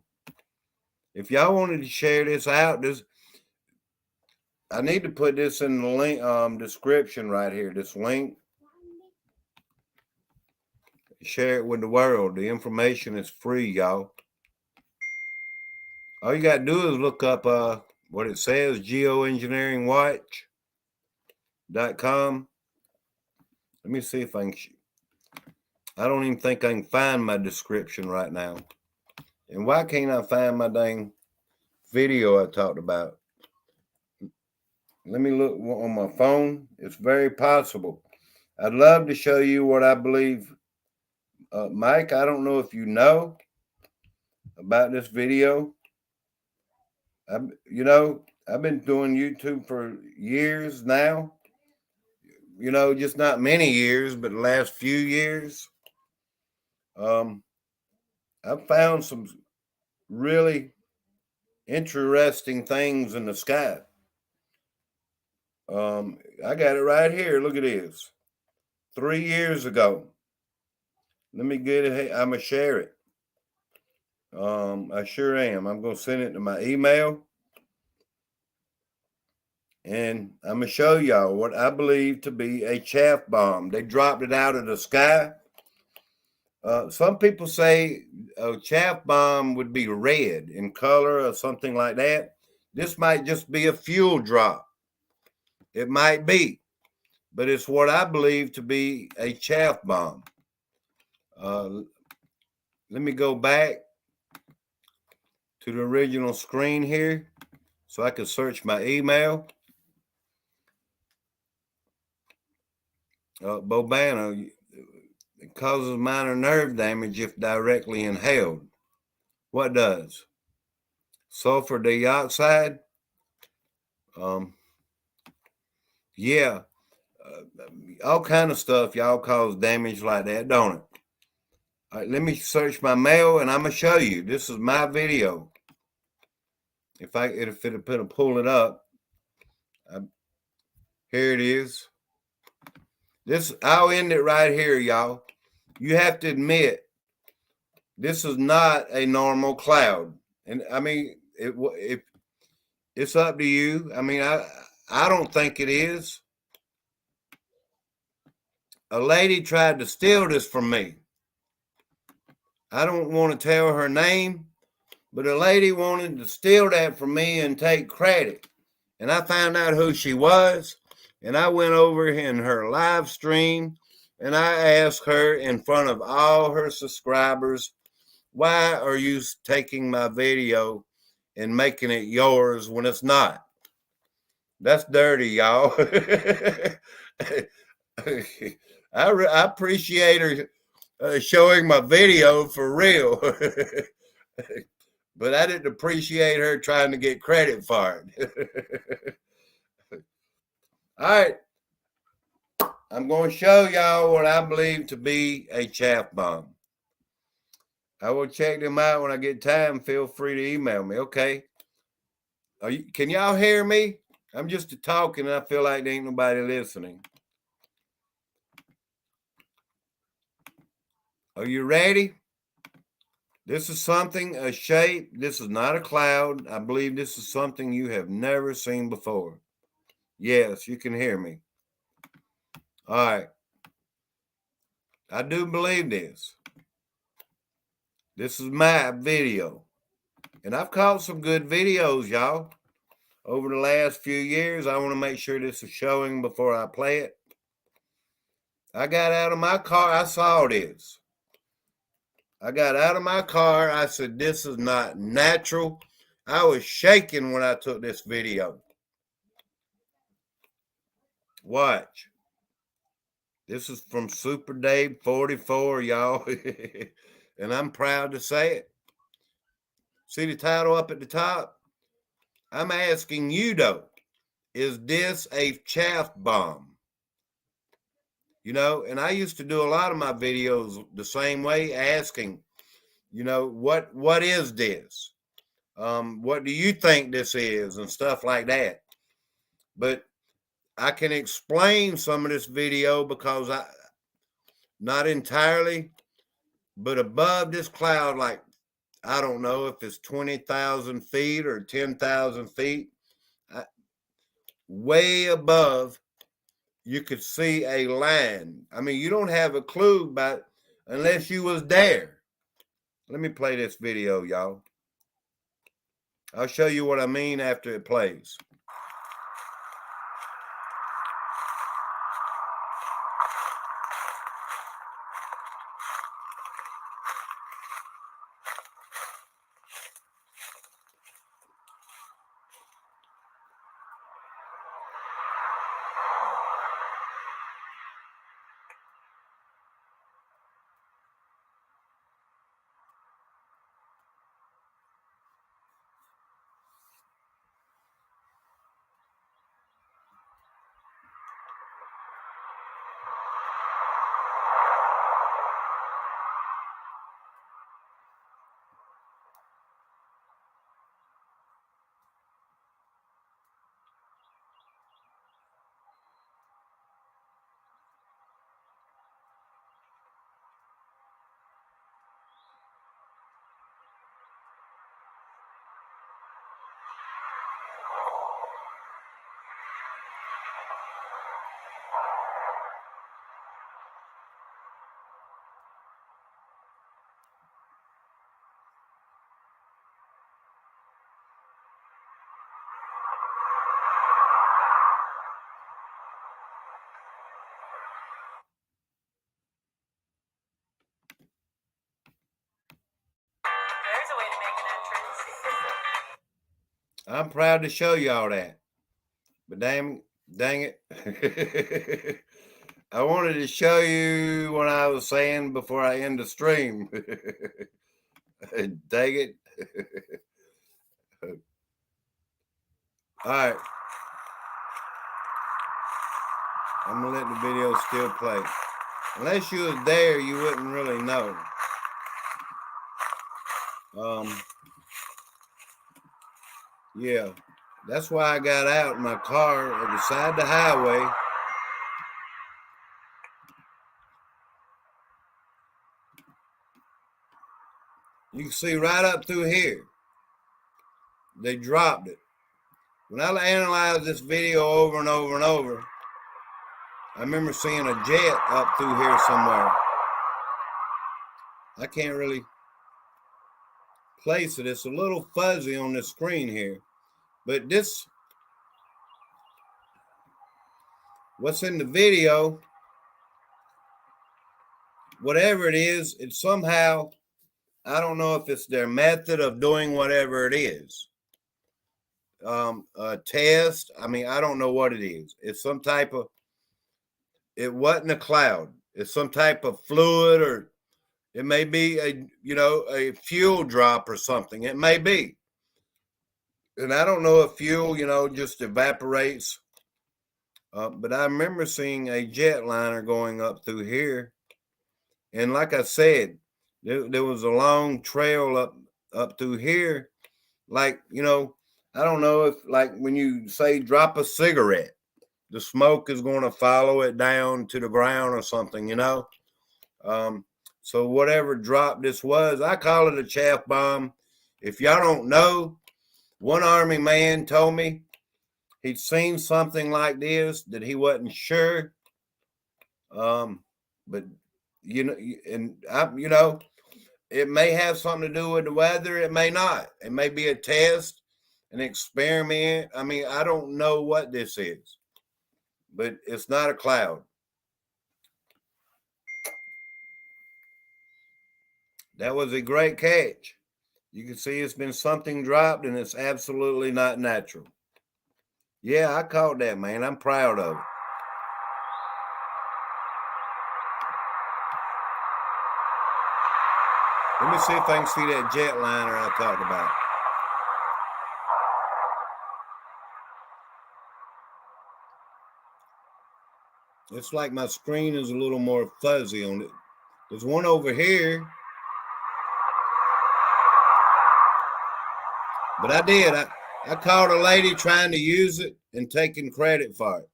If y'all wanted to share this out, I need to put this in the link description right here. This link. Share it with the world. The information is free, y'all. All you got to do is look up what it says, geoengineeringwatch.com. Let me see if I can. I don't even think I can find my description right now. And why can't I find my dang video I talked about? Let me look on my phone. It's very possible. I'd love to show you what I believe. Mike, I don't know if you know about this video. I've been doing YouTube for years now. Just not many years, but the last few years. I've found some really interesting things in the sky. I got it right here. Look at this. 3 years ago. Let me get it. I'm going to share it. I sure am. I'm going to send it to my email. And I'm going to show y'all what I believe to be a chaff bomb. They dropped it out of the sky. Some people say a chaff bomb would be red in color or something like that. This might just be a fuel drop. It might be. But it's what I believe to be a chaff bomb. Let me go back to the original screen here so I can search my email. Bobana, it causes minor nerve damage if directly inhaled. What does? Sulfur dioxide? Yeah. All kind of stuff y'all cause damage like that, don't it? All right, let me search my mail and I'm going to show you. This is my video. If it'll pull it up. Here it is. I'll end it right here, y'all. You have to admit, this is not a normal cloud. And I mean, it's up to you. I mean, I don't think it is. A lady tried to steal this from me. I don't want to tell her name, but a lady wanted to steal that from me and take credit. And I found out who she was. And I went over in her live stream and I asked her in front of all her subscribers, why are you taking my video and making it yours when it's not? That's dirty, y'all. I appreciate her showing my video for real. But I didn't appreciate her trying to get credit for it. All right. I'm going to show y'all what I believe to be a chaff bomb. I will check them out when I get time. Feel free to email me. Okay. Can y'all hear me? I'm just talking and I feel like there ain't nobody listening. Are you ready? This is something, a shape. This is not a cloud. I believe this is something you have never seen before. Yes, you can hear me. All right. I do believe this. This is my video. And I've caught some good videos, y'all. Over the last few years, I want to make sure this is showing before I play it. I got out of my car. I saw this. I got out of my car. I said, this is not natural. I was shaking when I took this video. Watch. This is from Super Dave 44, y'all. And I'm proud to say it. See the title up at the top? I'm asking you, though, is this a chaff bomb? You know, and I used to do a lot of my videos the same way, asking, you know, what is this? What do you think this is? And stuff like that. But I can explain some of this video because not entirely, but above this cloud, like, I don't know if it's 20,000 feet or 10,000 feet, way above, you could see a line. I mean, you don't have a clue about unless you was there. Let me play this video, y'all. I'll show you what I mean after it plays. There's a way to make an entrance. I'm proud to show y'all that. But dang it. I wanted to show you what I was saying before I end the stream. Dang it. All right. I'm going to let the video still play. Unless you was there, you wouldn't really know. Yeah. That's why I got out in my car at the side of the highway. You can see right up through here. They dropped it. When I analyzed this video over and over and over, I remember seeing a jet up through here somewhere. I can't really place it. It's a little fuzzy on the screen here. But this, what's in the video, whatever it is, it's somehow, I don't know if it's their method of doing whatever it is. A test. I mean, I don't know what it is. It's some type of, it wasn't a cloud. It's some type of fluid, or it may be a fuel drop or something. It may be. And I don't know if fuel, just evaporates. But I remember seeing a jetliner going up through here. And like I said, there was a long trail up through here. Like, I don't know if, like, when you say drop a cigarette, the smoke is going to follow it down to the ground or something, you know? So whatever drop this was, I call it a chaff bomb. If y'all don't know, one Army man told me he'd seen something like this, that he wasn't sure. But, you know, it may have something to do with the weather. It may not. It may be a test, an experiment. I mean, I don't know what this is, but it's not a cloud. That was a great catch. You can see it's been something dropped, and it's absolutely not natural. Yeah, I caught that, man. I'm proud of it. Let me see if I can see that jetliner I talked about. It's like my screen is a little more fuzzy on it. There's one over here. But I did. I caught a lady trying to use it and taking credit for it.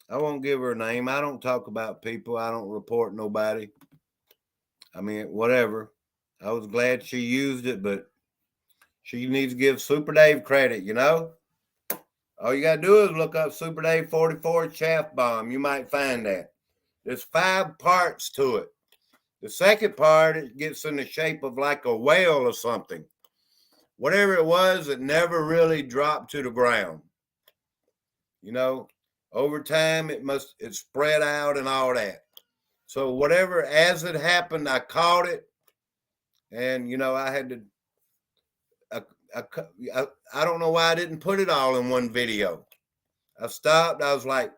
I won't give her a name. I don't talk about people. I don't report nobody. I mean, whatever. I was glad she used it, but she needs to give Super Dave credit, you know? All you got to do is look up Super Dave 44 chaff bomb. You might find that. There's 5 parts to it. The second part, it gets in the shape of like a whale or something. Whatever it was, it never really dropped to the ground. You know, over time, it spread out and all that. So whatever, as it happened, I caught it. And, you know, I had to, I don't know why I didn't put it all in one video. I stopped. I was like,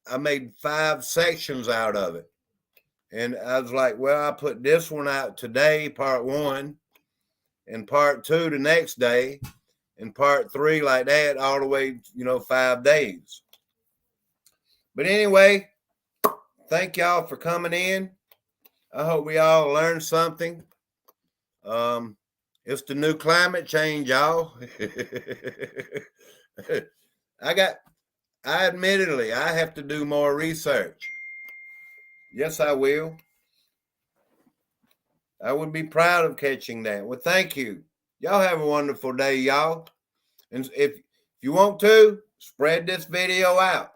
I made 5 sections out of it. And I was like, well, I put this one out today, part 1, and part 2 the next day, and part 3 like that, all the way, 5 days. But anyway, thank y'all for coming in. I hope we all learned something. It's the new climate change, y'all. Admittedly, I have to do more research. Yes, I will. I would be proud of catching that. Well, thank you. Y'all have a wonderful day, y'all. And if you want to, spread this video out.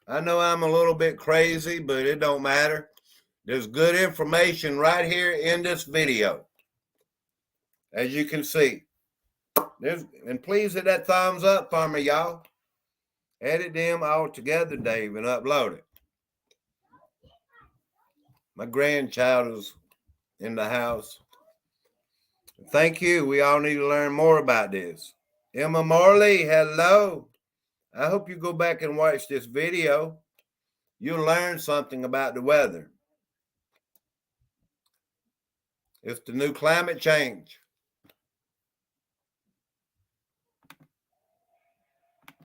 I know I'm a little bit crazy, but it don't matter. There's good information right here in this video. As you can see. And please hit that thumbs up for me, y'all. Edit them all together, Dave, and upload it. My grandchild is in the house. Thank you. We all need to learn more about this. Emma Morley, hello. I hope you go back and watch this video. You'll learn something about the weather. It's the new climate change.